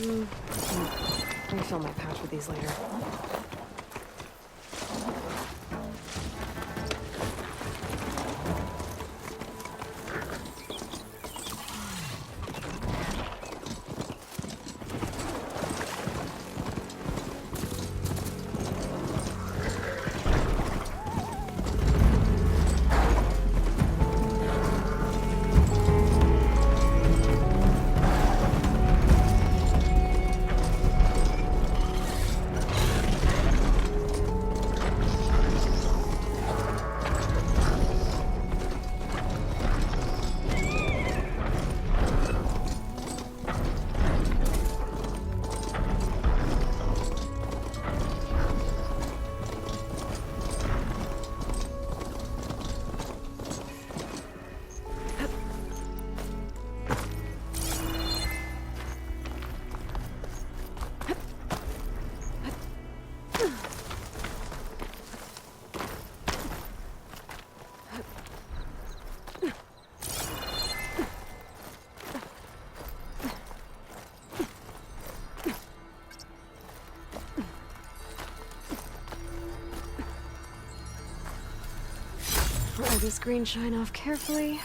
Refill my pouch with these later. Roll this green shine off carefully.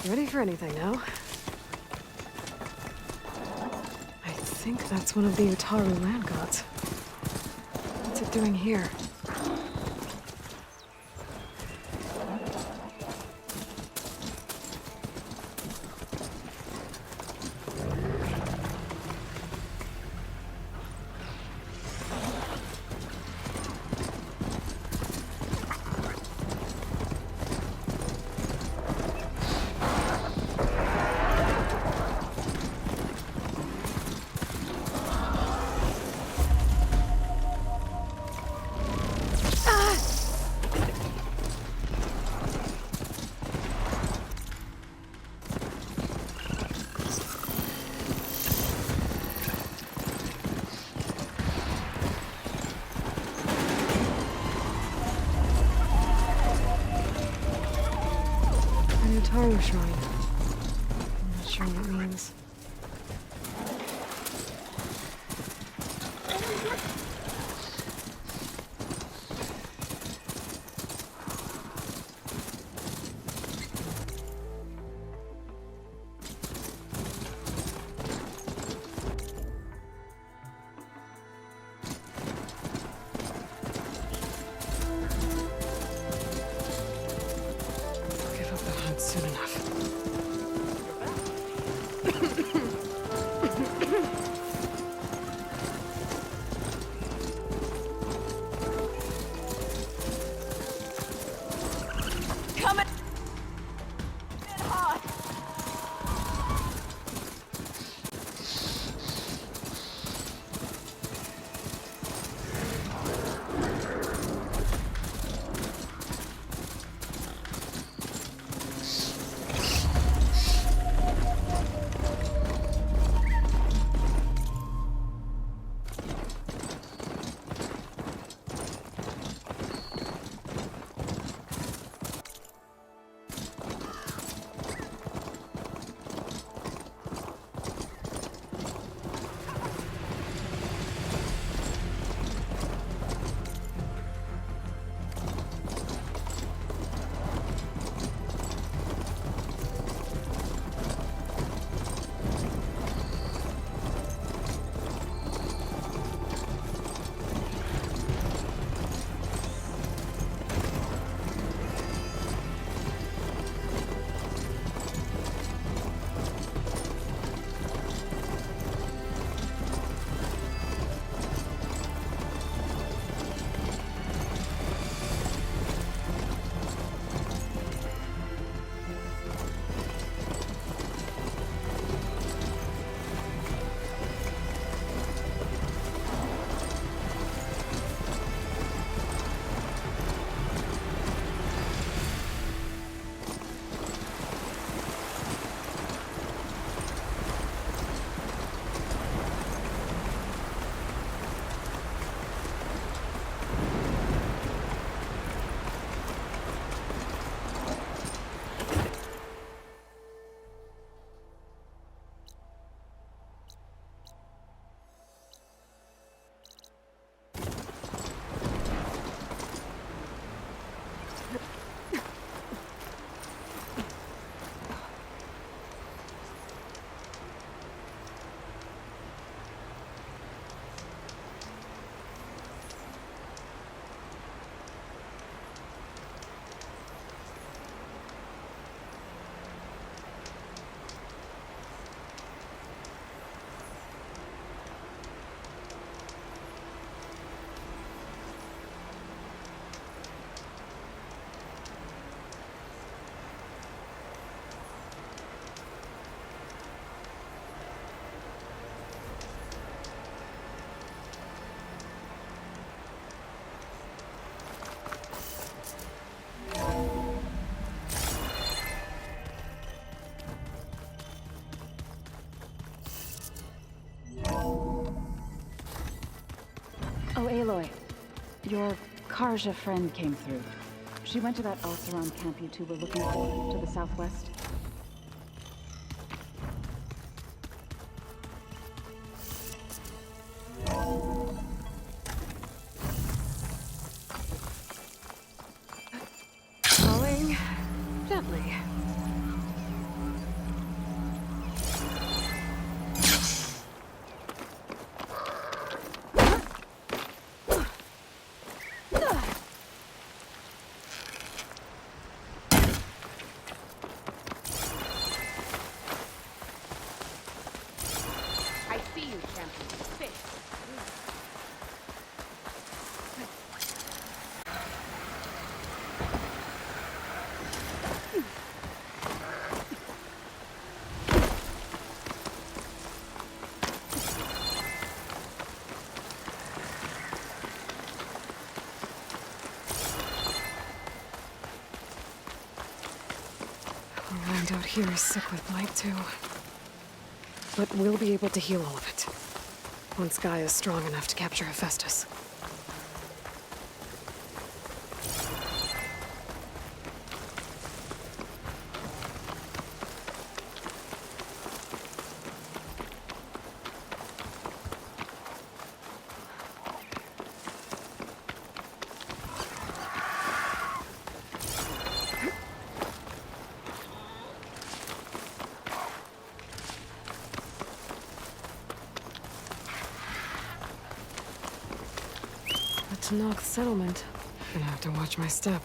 Ready for anything now? I think that's one of the Utaru land gods. What's it doing here? Utaru Shrine. I'm not sure what it means. I'll give up the hunt soon enough. Coming in hot. Oh, Aloy. Your Karja friend came through. She went to that Oseram camp you two were looking for, to the southwest. Going gently. I see you, champion. Fish. The land out here is sick with blight too. But we'll be able to heal all of it. Once Gaia is strong enough to capture Hephaestus. Tenakth settlement. Gonna have to watch my step.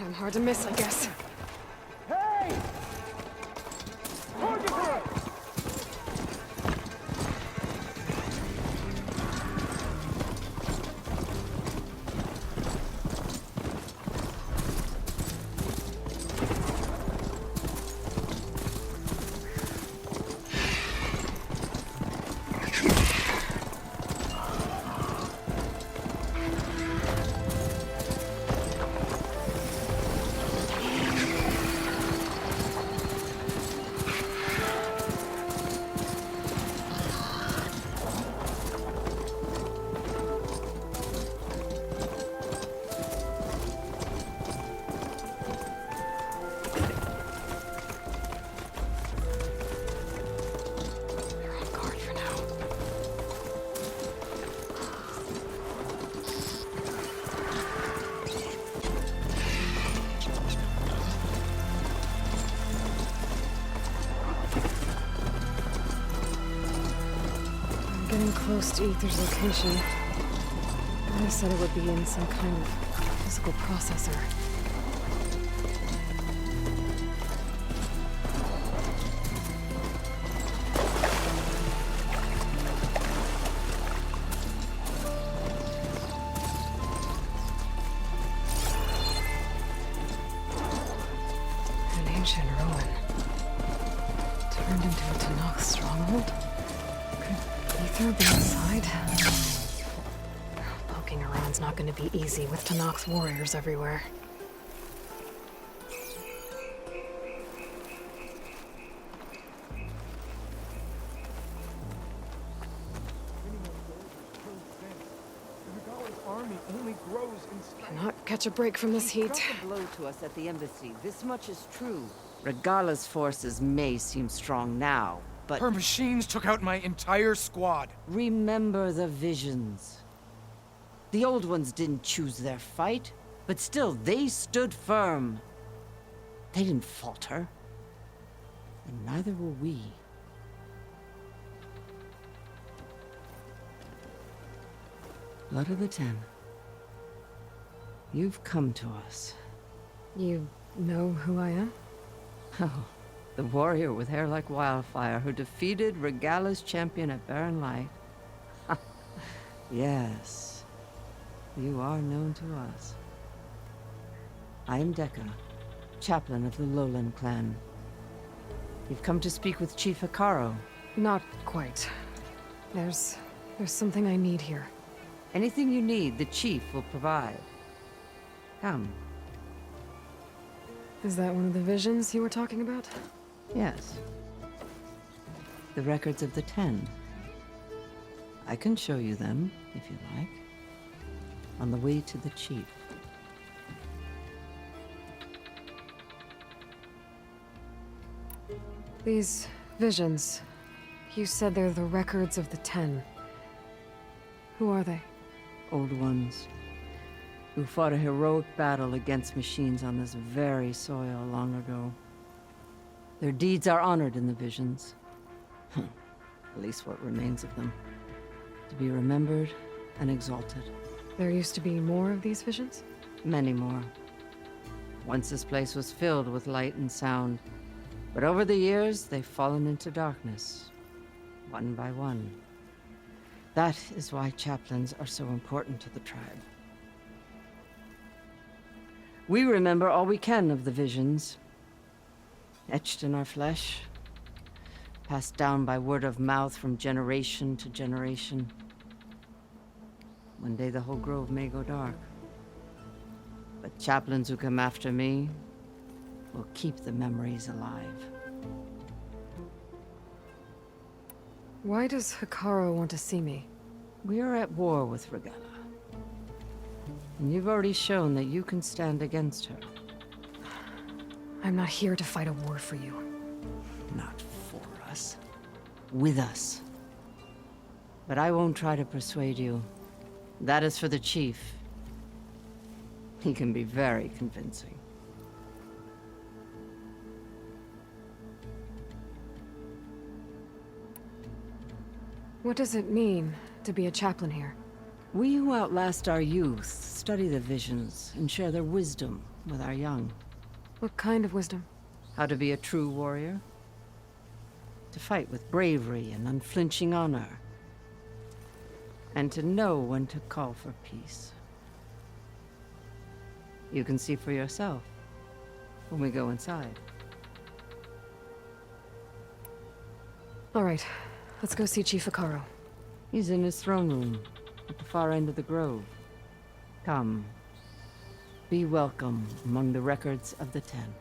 I'm hard to miss, I guess. Hey! Hold your breath! They're on guard for now. I'm getting close to Aether's location. They said it would be in some kind of physical processor. An ancient ruin. Turned into a Tenakth stronghold? Could Aether be inside? Poking around's not gonna be easy with Tenakth warriors everywhere. The Regalla's army only grows in strength. Cannot catch a break from this heat. Struck a blow to us at the embassy. This much is true. Regalla's forces may seem strong now, but Her machines took out my entire squad. remember the visions. The old ones didn't choose their fight, but still they stood firm. They didn't falter. And neither will we. Blood of the Ten. You've come to us. You know who I am? Oh, the warrior with hair like wildfire who defeated Regalla's champion at Barren Light. Yes, you are known to us. I am Dekka, chaplain of the Lowland clan. You've come to speak with Chief Hekarro. Not quite. There's something I need here. Anything you need, the chief will provide. Come. Is that one of the visions you were talking about? Yes. The records of the Ten. I can show you them, if you like. On the way to the chief. These visions. You said they're the records of the Ten. Who are they? Old ones. Who fought a heroic battle against machines on this very soil long ago. Their deeds are honored in the visions. At least what remains of them. To be remembered and exalted. There used to be more of these visions? Many more. Once this place was filled with light and sound, but over the years, they've fallen into darkness, one by one. That is why chaplains are so important to the tribe. We remember all we can of the visions, etched in our flesh, passed down by word of mouth from generation to generation. One day the whole grove may go dark, but chaplains who come after me will keep the memories alive. Why does Hekarro want to see me? We are at war with Regalla. And you've already shown that you can stand against her. I'm not here to fight a war for you. Not for us. With us. But I won't try to persuade you. That is for the chief. He can be very convincing. What does it mean to be a chaplain here? We who outlast our youth study the visions and share their wisdom with our young. What kind of wisdom? How to be a true warrior. To fight with bravery and unflinching honor. And to know when to call for peace. You can see for yourself when we go inside. All right, let's go see Chief Hekarro. He's in his throne room at the far end of the grove. Come. Be welcome among the records of the Ten.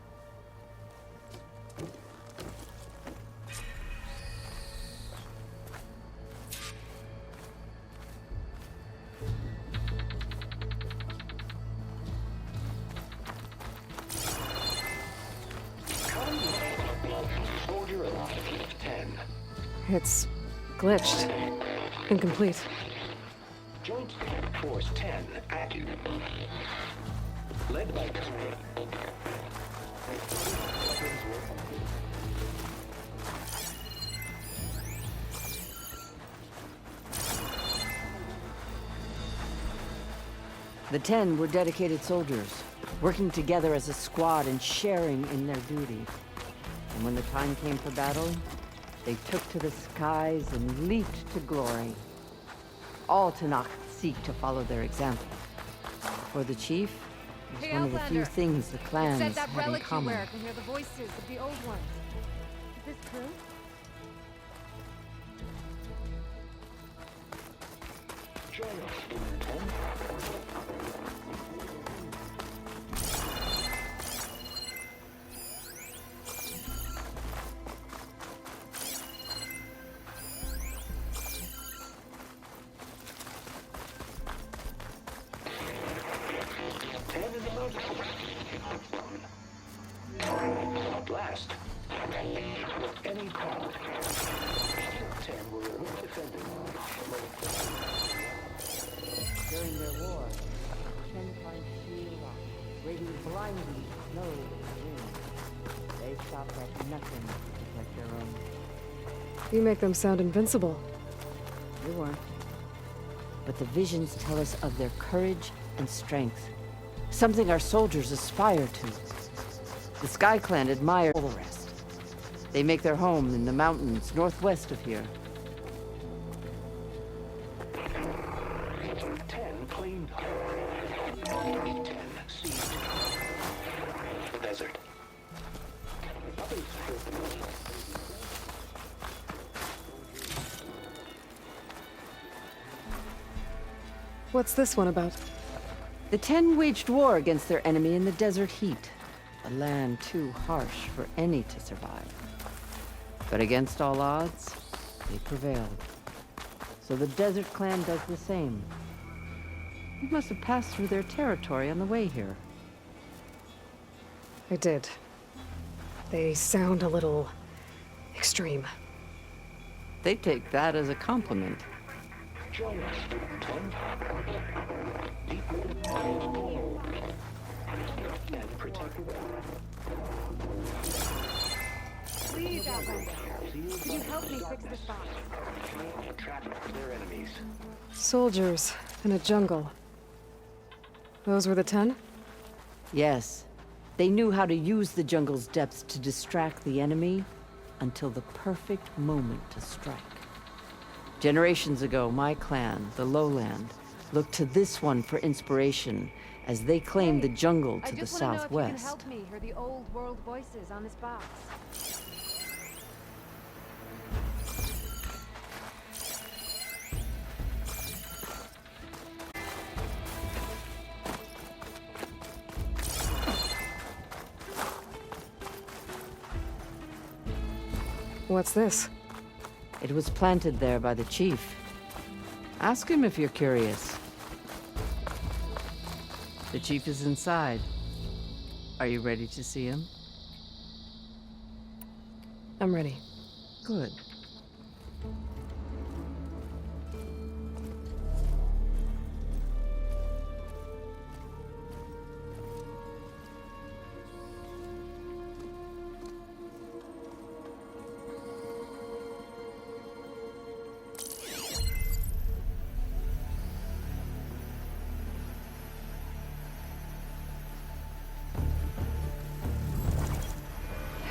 Soldier alive, 10. It's glitched. Incomplete. Joint Force 10 active. Led by Command. The Ten were dedicated soldiers, working together as a squad and sharing in their duty. And when the time came for battle, they took to the skies and leaped to glory. All Tenakth seek to follow their example. For the chief, it was one of the few things the clans Said that had in relic you common. wear can hear the voices of the old ones. Is this true? Join us, 10. Blast. Any call. 10 will remove defending. During their war, the Ten climbed sheer rock, raiding blindly with snow and wind. They stopped at nothing to protect their own. You make them sound invincible. They weren't. But the visions tell us of their courage and strength. Something our soldiers aspire to. The Sky Clan admire all the rest. They make their home in the mountains northwest of here. 10 claimed. 10 seized. The desert. Others feared the mountains. What's this one about? The Ten waged war against their enemy in the desert heat, a land too harsh for any to survive. But against all odds, they prevailed. So the Desert Clan does the same. You must have passed through their territory on the way here. I did. They sound a little extreme. They take that as a compliment. Join us, 10. Deep within. And protect the Please, Outlander. Can you help me fix this box? trap their enemies. Soldiers in a jungle. Those were the 10? Yes. They knew how to use the jungle's depths to distract the enemy until the perfect moment to strike. Generations ago, my clan, the Lowland, looked to this one for inspiration as they claimed the jungle to the southwest. I just want to know if you can help me hear the old world voices on this box. What's this? It was planted there by the chief. Ask him if you're curious. The chief is inside. Are you ready to see him? I'm ready. Good.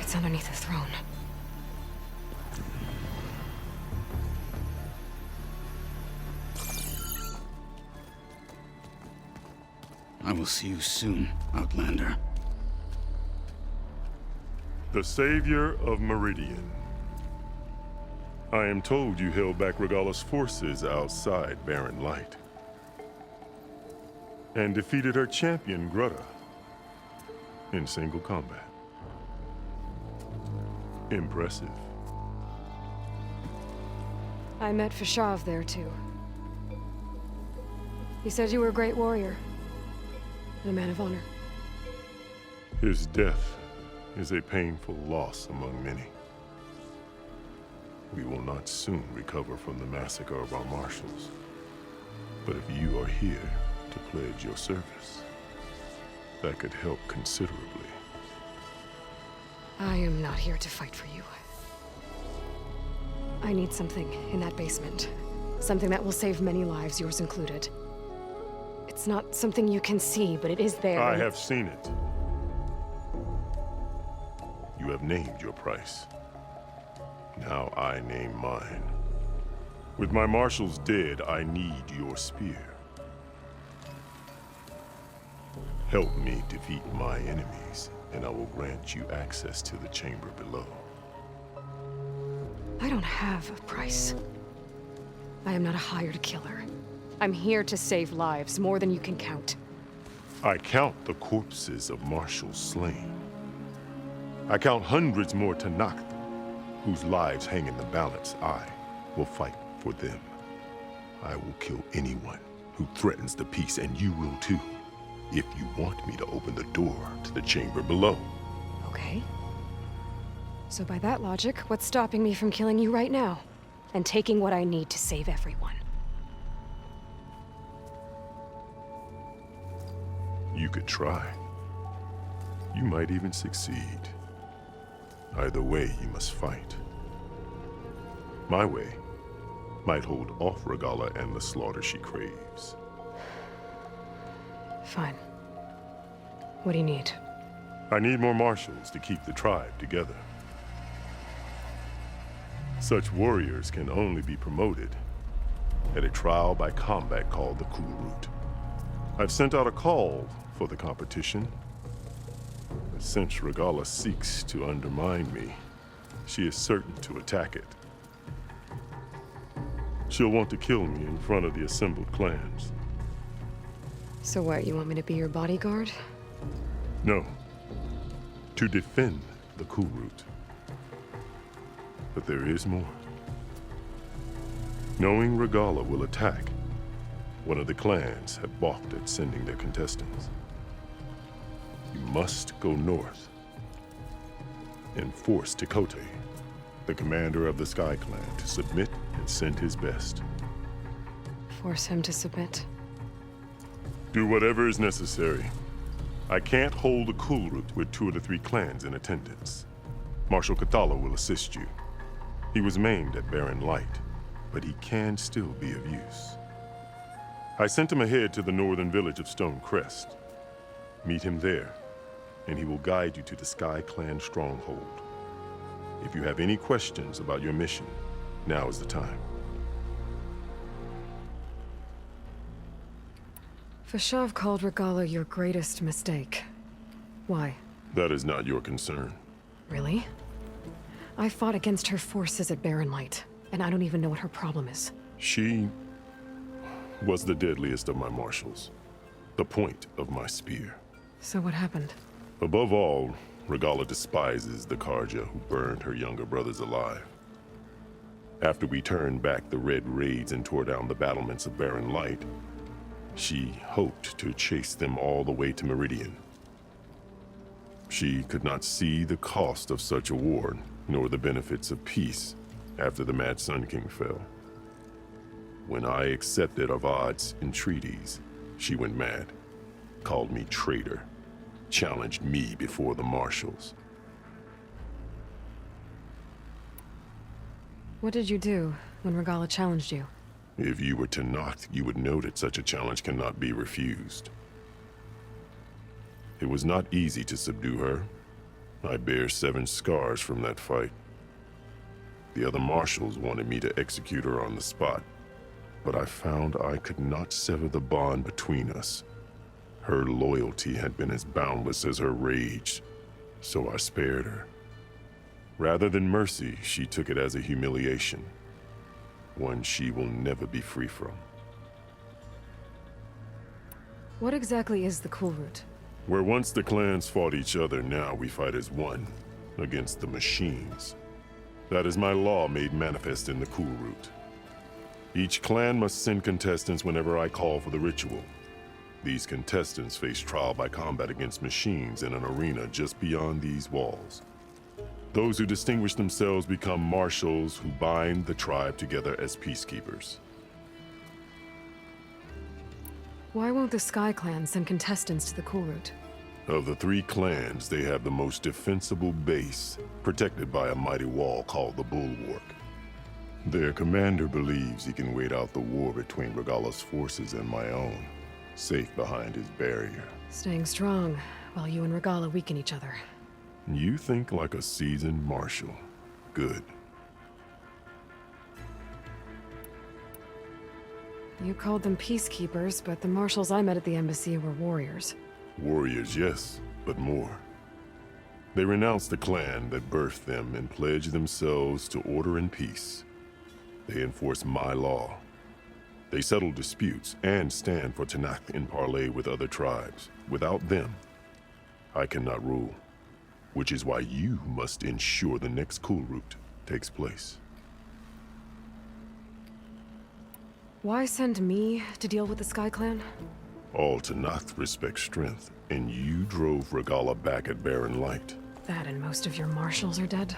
It's underneath the throne. I will see you soon, Outlander. The Savior of Meridian. I am told you held back Regalla's forces outside Barren Light. And defeated her champion, Grudda, in single combat. Impressive. I met Fashav there, too. He said you were a great warrior. And a man of honor. His death is a painful loss among many. We will not soon recover from the massacre of our marshals. But if you are here to pledge your service, that could help considerably. I am not here to fight for you. I need something in that basement. Something that will save many lives, yours included. It's not something you can see, but it is there. I have seen it. You have named your price. Now I name mine. With my marshals dead, I need your spear. Help me defeat my enemies, and I will grant you access to the chamber below. I don't have a price. I am not a hired killer. I'm here to save lives, more than you can count. I count the corpses of marshals slain. I count hundreds more Tenakth, whose lives hang in the balance. I will fight for them. I will kill anyone who threatens the peace, and you will too, if you want me to open the door to the chamber below. Okay. So by that logic, what's stopping me from killing you right now? And taking what I need to save everyone? You could try. You might even succeed. Either way, you must fight. My way might hold off Regalla and the slaughter she craves. Fine. What do you need? I need more marshals to keep the tribe together. Such warriors can only be promoted at a trial by combat called the Kulrut. I've sent out a call for the competition, but since Regalla seeks to undermine me, she is certain to attack it. She'll want to kill me in front of the assembled clans. So what, you want me to be your bodyguard? No, to defend the Kulrut. But there is more. Knowing Regalla will attack, one of the clans had balked at sending their contestants. You must go north and force Tekotteh, the commander of the Sky Clan, to submit and send his best. Force him to submit. Do whatever is necessary. I can't hold a Kulrut with 2 of the 3 clans in attendance. Marshal Kathala will assist you. He was maimed at Barren Light, but he can still be of use. I sent him ahead to the northern village of Stone Crest. Meet him there, and he will guide you to the Sky Clan stronghold. If you have any questions about your mission, now is the time. Fashav called Regalla your greatest mistake. Why? That is not your concern. Really? I fought against her forces at Barren Light, and I don't even know what her problem is. She was the deadliest of my marshals, the point of my spear. So what happened? Above all, Regalla despises the Carja who burned her younger brothers alive. After we turned back the Red Raids and tore down the battlements of Barren Light, she hoped to chase them all the way to Meridian. She could not see the cost of such a war, nor the benefits of peace after the Mad Sun King fell. When I accepted Avad's entreaties, she went mad, called me traitor, challenged me before the marshals. What did you do when Regalla challenged you? If you were Tenakth, you would know that such a challenge cannot be refused. It was not easy to subdue her. I bear 7 scars from that fight. The other marshals wanted me to execute her on the spot, but I found I could not sever the bond between us. Her loyalty had been as boundless as her rage, so I spared her. Rather than mercy, she took it as a humiliation, one she will never be free from. What exactly is the Cool Root? Where once the clans fought each other, now we fight as one, against the machines. That is my law made manifest in the Cool Root. Each clan must send contestants whenever I call for the ritual. These contestants face trial by combat against machines in an arena just beyond these walls. Those who distinguish themselves become marshals who bind the tribe together as peacekeepers. Why won't the Sky Clan send contestants to the Cool Root? Of the 3 clans, they have the most defensible base, protected by a mighty wall called the Bulwark. Their commander believes he can wait out the war between Regalla's forces and my own, safe behind his barrier. Staying strong, while you and Regalla weaken each other. You think like a seasoned marshal. Good. You called them peacekeepers, but the marshals I met at the embassy were warriors. Warriors, yes, but more. They renounce the clan that birthed them and pledge themselves to order and peace. They enforce my law. They settle disputes and stand for Tenakth in parley with other tribes. Without them, I cannot rule. Which is why you must ensure the next Cool Root takes place. Why send me to deal with the Sky Clan? All Tenakth respect strength, and you drove Regalla back at Barren Light. That and most of your marshals are dead?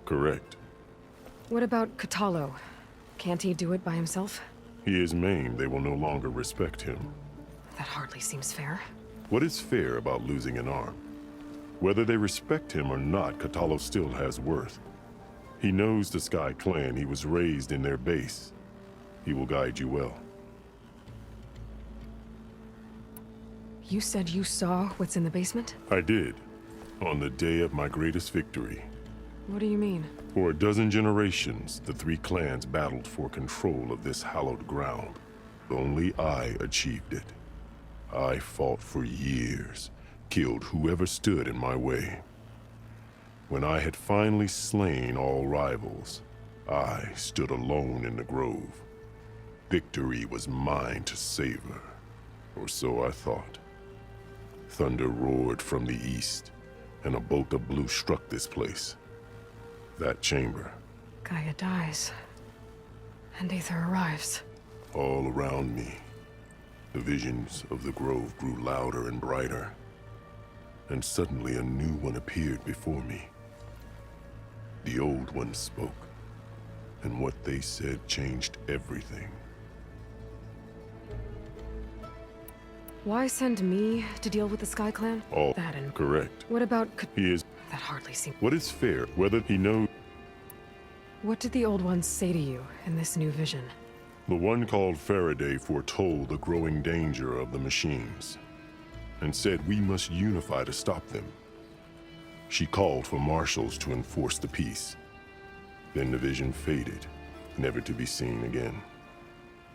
Correct. What about Kotallo? Can't he do it by himself? He is maimed. They will no longer respect him. That hardly seems fair. What is fair about losing an arm? Whether they respect him or not, Kotallo still has worth. He knows the Sky Clan. He was raised in their base. He will guide you well. You said you saw what's in the basement? I did, on the day of my greatest victory. What do you mean? For a dozen generations, the 3 clans battled for control of this hallowed ground. Only I achieved it. I fought for years, killed whoever stood in my way. When I had finally slain all rivals, I stood alone in the grove. Victory was mine to savor, or so I thought. Thunder roared from the east, and a bolt of blue struck this place. That chamber. Gaia dies, and Aether arrives. All around me, the visions of the grove grew louder and brighter, and suddenly a new one appeared before me. The old one spoke, and what they said changed everything. Why send me to deal with the Sky Clan? All That and correct. what about He is That hardly seems... what is fair, whether he knows. What did the Old Ones say to you in this new vision? The one called Faraday foretold the growing danger of the machines and said we must unify to stop them. She called for marshals to enforce the peace. Then the vision faded, never to be seen again.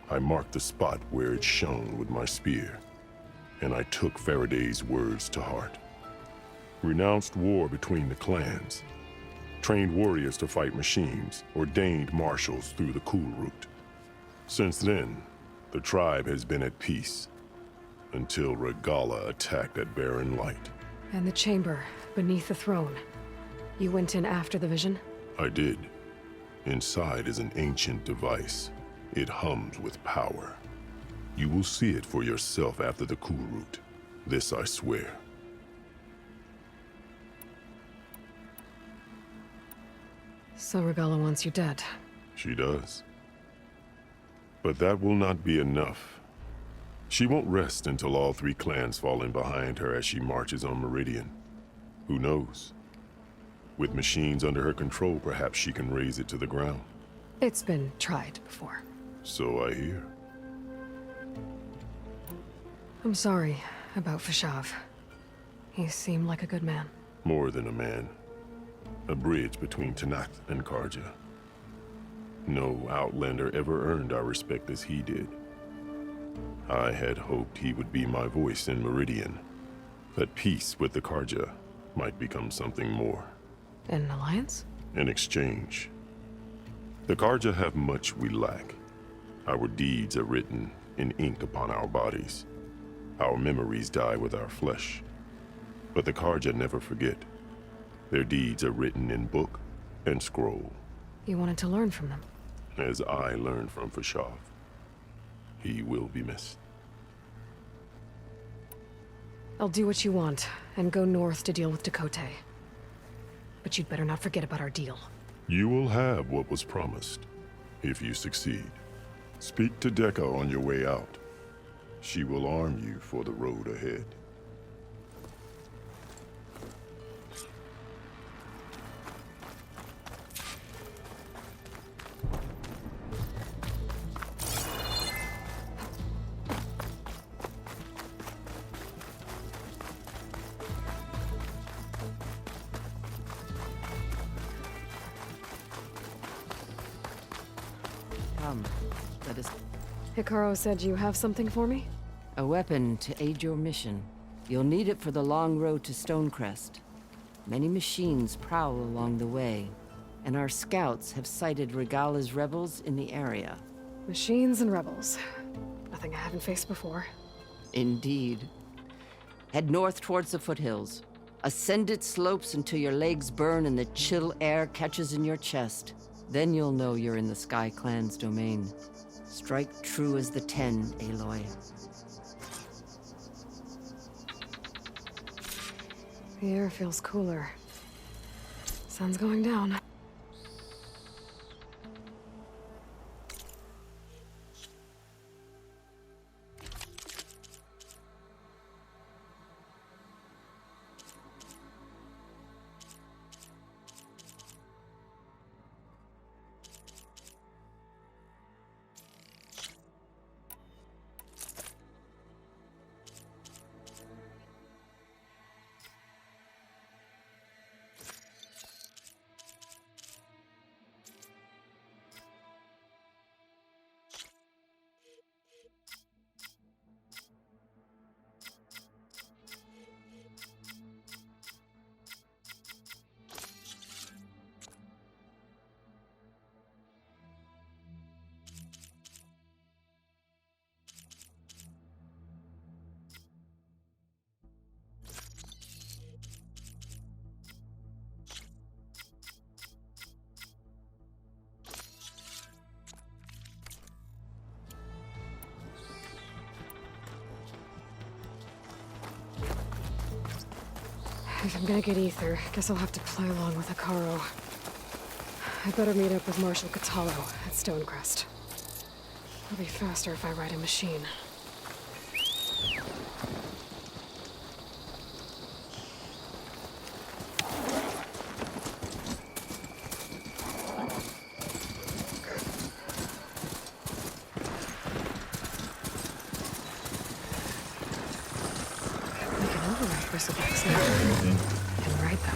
I marked the spot where it shone with my spear, and I took Faraday's words to heart. Renounced war between the clans, trained warriors to fight machines, ordained marshals through the cool route. Since then, the tribe has been at peace, until Regalla attacked at Barren Light. And the chamber, beneath the throne. You went in after the vision? I did. Inside is an ancient device. It hums with power. You will see it for yourself after the cool route. This I swear. So Regalla wants you dead. She does. But that will not be enough. She won't rest until all three clans fall in behind her as she marches on Meridian. Who knows? With machines under her control, perhaps she can raise it to the ground. It's been tried before. So I hear. I'm sorry about Fashav. He seemed like a good man. More than a man. A bridge between Tenakth and Karja. No Outlander ever earned our respect as he did. I had hoped he would be my voice in Meridian. That peace with the Karja might become something more. An alliance? In exchange. The Karja have much we lack. Our deeds are written in ink upon our bodies. Our memories die with our flesh. But the Karja never forget. Their deeds are written in book and scroll. You wanted to learn from them? As I learned from Fashav. He will be missed. I'll do what you want, and go north to deal with Dakotay. But you'd better not forget about our deal. You will have what was promised, if you succeed. Speak to Dekka on your way out. She will arm you for the road ahead. Come, let us... Hikaru said you have something for me? A weapon to aid your mission. You'll need it for the long road to Stonecrest. Many machines prowl along the way, and our scouts have sighted Regalla's rebels in the area. Machines and rebels. Nothing I haven't faced before. Indeed. Head north towards the foothills. Ascend its slopes until your legs burn and the chill air catches in your chest. Then you'll know you're in the Sky Clan's domain. Strike true as the 10, Aloy. The air feels cooler. Sun's going down. If I'm gonna get ether, guess I'll have to play along with Hikaru. I better meet up with Marshal Kotallo at Stonecrest. It'll be faster if I ride a machine. override bristlecats now. And ride them.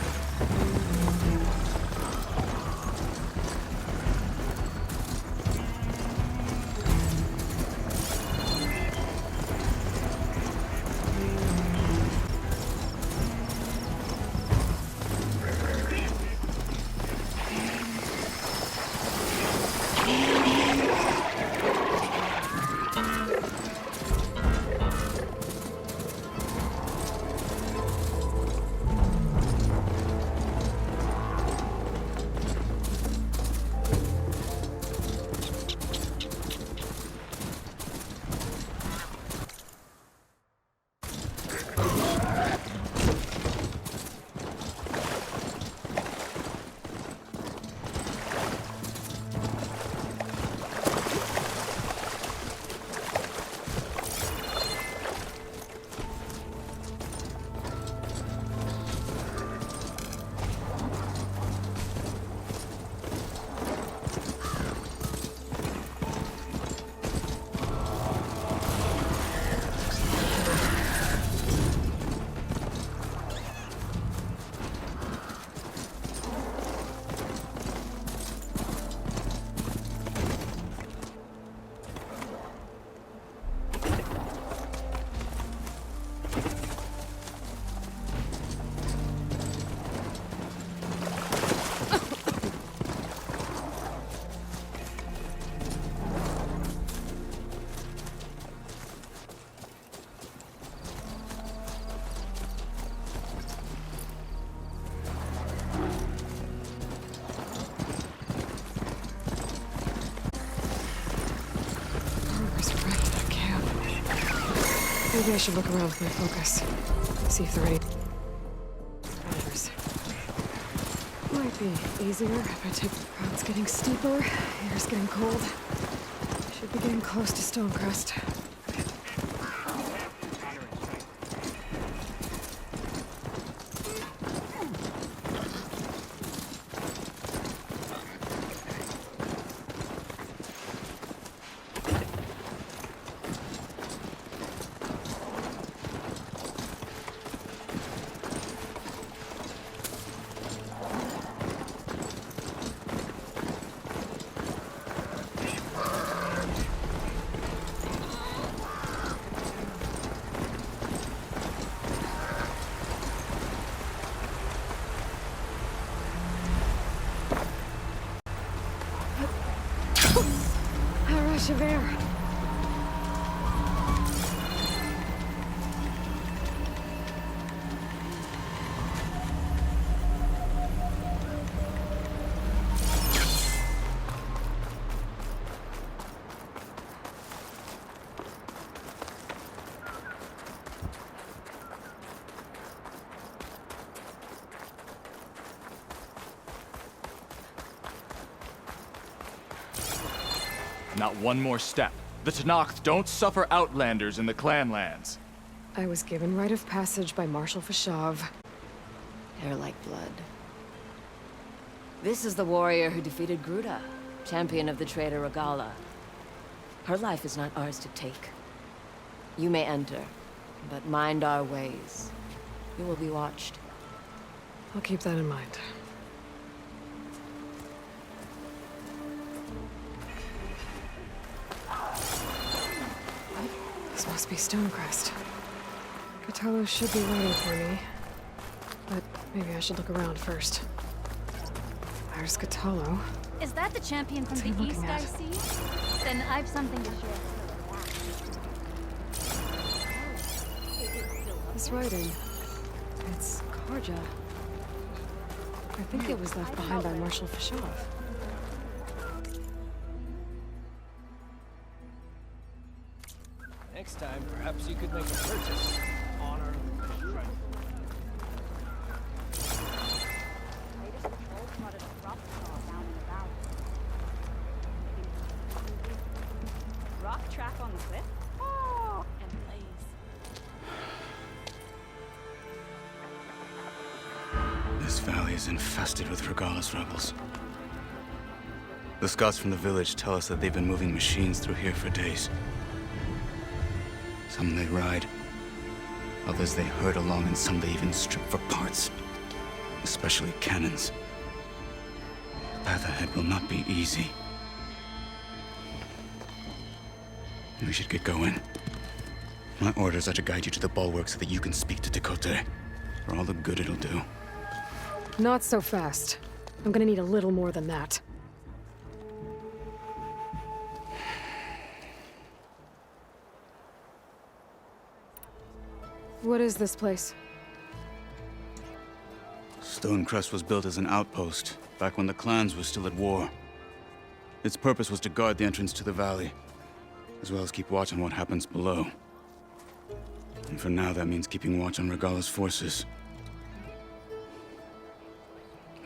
Maybe I should look around with my focus. See if there are any spiders. Might be easier if I take the routes getting steeper, air's getting cold. Should be getting close to Stonecrest. A rush of air. Not one more step. The Tenakth don't suffer outlanders in the Clanlands. I was given rite of passage by Marshal Fashav. Hair like blood. This is the warrior who defeated Gruda, champion of the traitor Regala. Her life is not ours to take. You may enter, but mind our ways. You will be watched. I'll keep that in mind. This must be Stonecrest. Kotallo should be waiting for me. But maybe I should look around first. There's Kotallo. Is that the champion from What's he the east looking I at? see? Then I've something to share. This writing. It's Karja. I think it was left behind by Marshal Fashav. Next time, perhaps you could make a purchase. Honor. Rock track on the cliff? Oh, and blaze. This valley is infested with Regala's rebels. The scouts from the village tell us that they've been moving machines through here for days. Some they ride, Others they herd along, and some they even strip for parts. Especially cannons. The path ahead will not be easy. We should get going. My orders are to guide you to the bulwark so that you can speak to Tekote. For all the good it'll do. Not so fast. I'm gonna need a little more than that. What is this place? Stonecrest was built as an outpost, back when the clans were still at war. Its purpose was to guard the entrance to the valley, as well as keep watch on what happens below. And for now, that means keeping watch on Regalla's forces.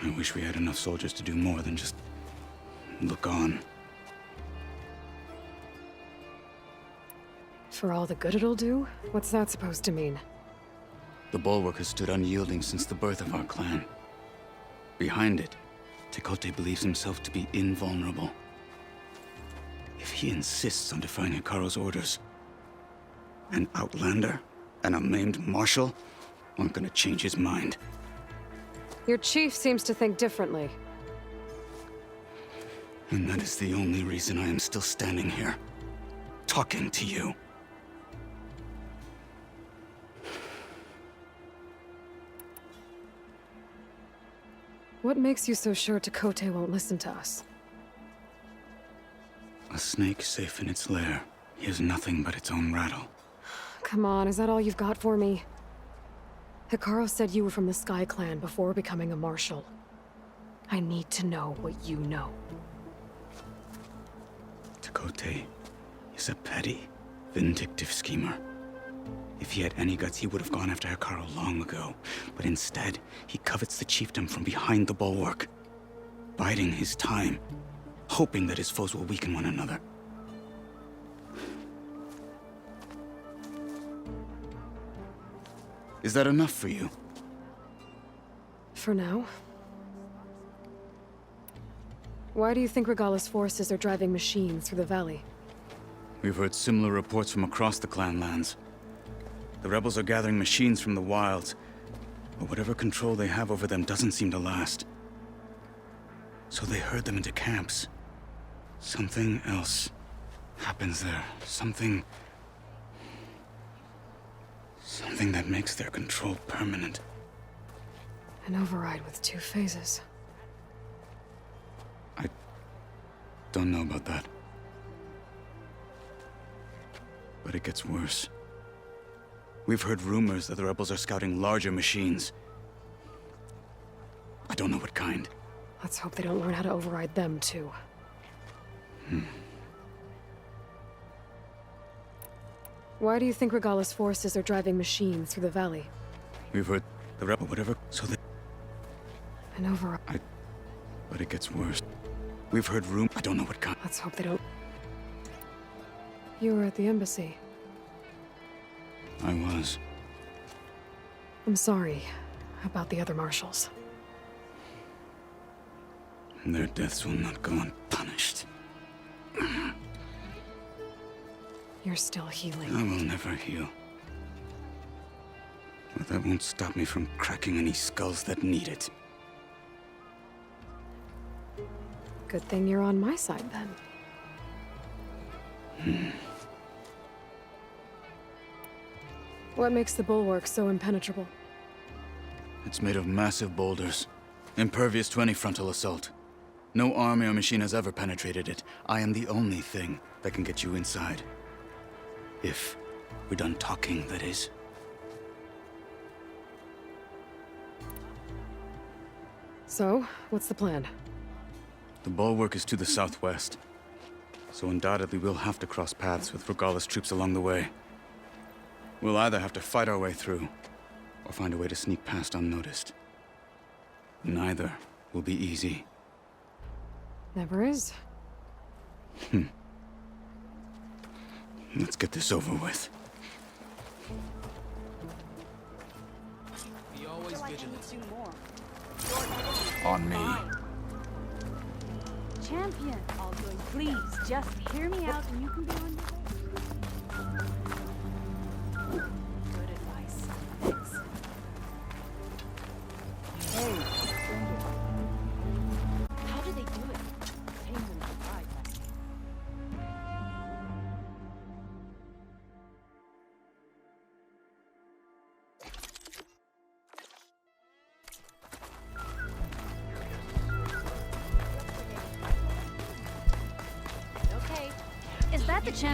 I wish we had enough soldiers to do more than just look on. For all the good it'll do? What's that supposed to mean? The bulwark has stood unyielding since the birth of our clan. Behind it, Tekote believes himself to be invulnerable. If he insists on defying Hikaru's orders, an outlander and a maimed marshal aren't gonna change his mind. Your chief seems to think differently. And that is the only reason I am still standing here, talking to you. What makes you so sure Tekote won't listen to us? A snake safe in its lair hears nothing but its own rattle. Come on, is that all you've got for me? Hikaru said you were from the Sky Clan before becoming a marshal. I need to know what you know. Tekote is a petty, vindictive schemer. If he had any guts, he would have gone after Hikaru long ago. But instead, he covets the chiefdom from behind the bulwark, biding his time, hoping that his foes will weaken one another. Is that enough for you? For now. Why do you think Regalla's forces are driving machines through the valley? We've heard similar reports from across the clan lands. The rebels are gathering machines from the wilds, but whatever control they have over them doesn't seem to last. So they herd them into camps. Something else happens there. Something that makes their control permanent. An override with 2 phases. I don't know about that. But it gets worse. We've heard rumors that the rebels are scouting larger machines. I don't know what kind. Let's hope they don't learn how to override them, too. Why do you think Regalla's forces are driving machines through the valley? We've heard the rebel whatever, so they... An override. But it gets worse. We've heard I don't know what kind. Let's hope they don't... You were at the embassy. I was. I'm sorry about the other marshals. Their deaths will not go unpunished. You're still healing. I will never heal. But that won't stop me from cracking any skulls that need it. Good thing you're on my side, then. What makes the bulwark so impenetrable? It's made of massive boulders, impervious to any frontal assault. No army or machine has ever penetrated it. I am the only thing that can get you inside. If we're done talking, that is. So, what's the plan? The bulwark is to the southwest, so undoubtedly we'll have to cross paths with Regalla's troops along the way. We'll either have to fight our way through, or find a way to sneak past unnoticed. Neither will be easy. Never is. Let's get this over with. Be always vigilant. On me. Champion, all good. Please, just hear me out and you can be on your way. Good advice. the champion.